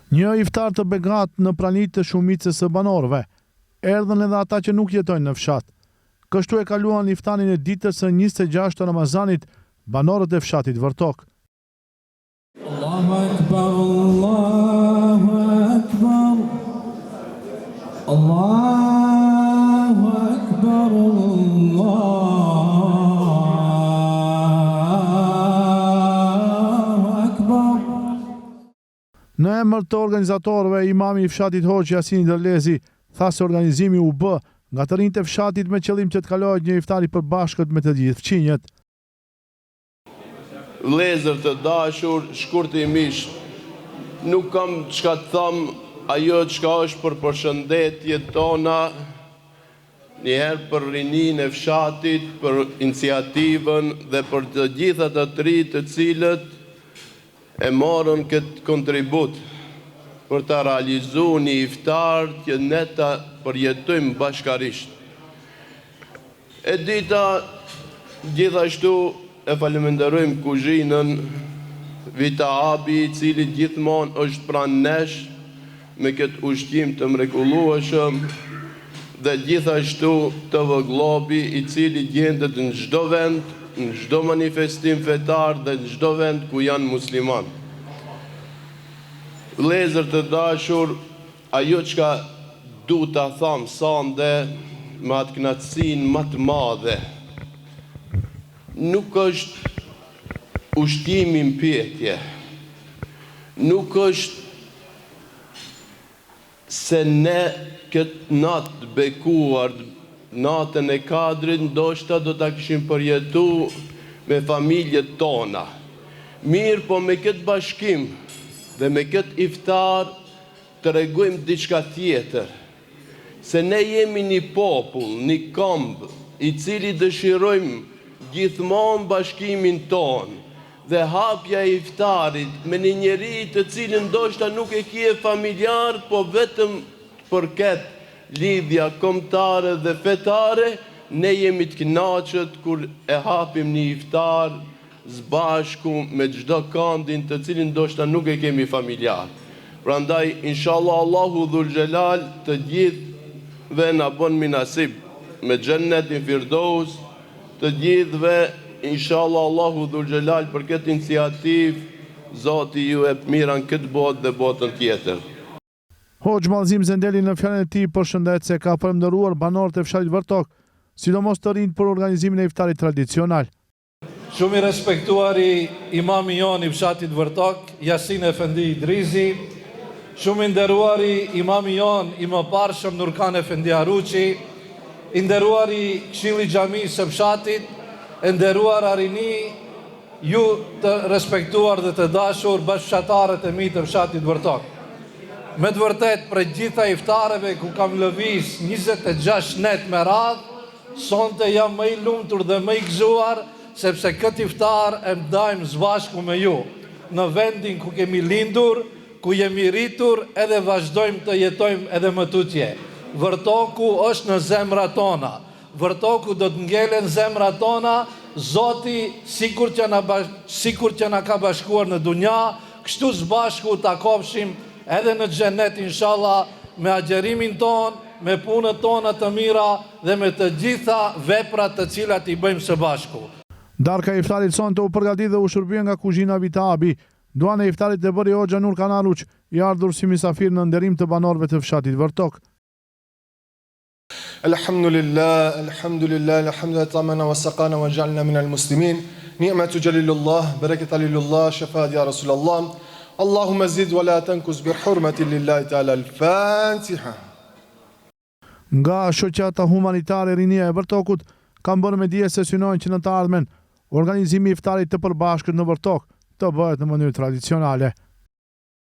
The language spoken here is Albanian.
Një iftar të begat në pranitë të shumicës së banorëve. Erdhën edhe ata që nuk jetojnë në fshat. Kështu e kaluan iftarin e ditës së 26 të Ramazanit banorët e fshatit Vërtok. Allahu Akbar, Allahu Akbar, Allahu Akbar, Allahu Akbar. Në emër të organizatorëve, imami i fshatit Hoxh Jasini Dërlezi tha se organizimi u bë nga të rinjtë e fshatit me qëllim që të kalohet një iftar i përbashkët me të gjithë fqinjet. Vëllezër të dashur, shkurtimisht, nuk kam çka të them ajo çka është për përshëndetjet tona, njëherë për rininë e fshatit, për iniciativën dhe për të gjitha të rinjtë të cilët e morën këtë kontribut për të realizuar një iftar që ne ta përjetojmë bashkarisht. E dita gjithashtu e faleminderojmë kuzhinën Vita Abi, i cili gjithmonë është pranë nesh me këtë ushqim të mrekullueshëm, dhe gjithashtu të Vëglobi, i cili gjendet në çdo vend, në çdo manifestim fetar dhe në çdo vend ku janë musliman. Vëllezër të dashur, ajo çka du ta them sande me atë kënaqësinë më të madhe, nuk është ushtimi mpietje, nuk është se ne këtë natë të bekuar, natën e Kadrit, ndoshta do ta kishim përjetu me familjet tona. Mirë, po me këtë bashkim dhe me këtë iftar të tregojmë diçka tjetër, se ne jemi një popull, një këmbë, i cili dëshirojmë gjithmonë bashkimin ton, dhe hapja e iftarit me një njeri të cilin ndoshta nuk e kije familjar, po vetëm përket lidhja kombëtare dhe fetare, ne jemi të kënaqur kur e hapim një iftar zbashku me çdo këndin të cilin ndoshta nuk e kemi familjar. Prandaj, inshallah, Allahu Dhul Xhelal të gjithëve na bën minasib me xhennetin Firdaus, të gjithëve, inshallah, Allahu Dhul Xhelal për këtë iniciativë, Zoti ju e miran këtë botë dhe botën tjetër. Hoxh Mallzim Zendeli në fjalën e tij përshëndet se ka përmbëruar banorët e fshatit Vërtok, sidomos të rinjt për organizimin e iftarit tradicional. Shumë i respektuari imami jon i fshatit Vërtok, Jasin Efendi Idrizi, shumë i nderuari imami jon i mëparshëm Nurkan Efendi Haruçi, i nderuari Këshilli i Xhamisë së fshatit, e nderuar arini, ju të respektuar dhe të dashur bashkëfshatarët e mi të fshatit Vërtok. Me të vërtet, për gjitha iftareve ku kam lëviz 26 net me radhë, sonte jam më i lumtur dhe më i gëzuar, sepse këtë iftar e ndajmë zbashku me ju, në vendin ku kemi lindur, ku jemi rritur, edhe vazhdojmë të jetojmë edhe më tutje. Vërtoku është në zemra tona. Vërtoku do të ngelen zemra tona, Zoti sikur që na ka bashkuar në dunja, kështu zbashku ta kopshim edhe në xhenet inshallah, me agjerimin ton, me punët tona të mira dhe me të gjitha veprat të cilat i bëjmë së bashku. Darka e iftarit sonte u përgatit dhe u shërbye nga kuzhina Vita Abi. Duan e iftarit e bëri Hoxha Nurkan Haruç, i ardhur si misafir në nderim të banorëve të fshatit Vërtok. Alhamdulillah, alhamdulillah, alhamdulillah, tamana wa saqana wa ja'alna min al-muslimin. Ni'matu jalilullah, barakatu lillah, shafaat ya Rasulullah. Allahumma zid wa la tankus bi hurmati lillahi ta'ala. Al-Fatiha. Nga shoqata humanitare Rinia e Vërtokut kanë bërë me dije se synojnë që në të ardhmen organizimi i iftarit të përbashkët në Vërtok të bëhet në mënyrë tradicionale.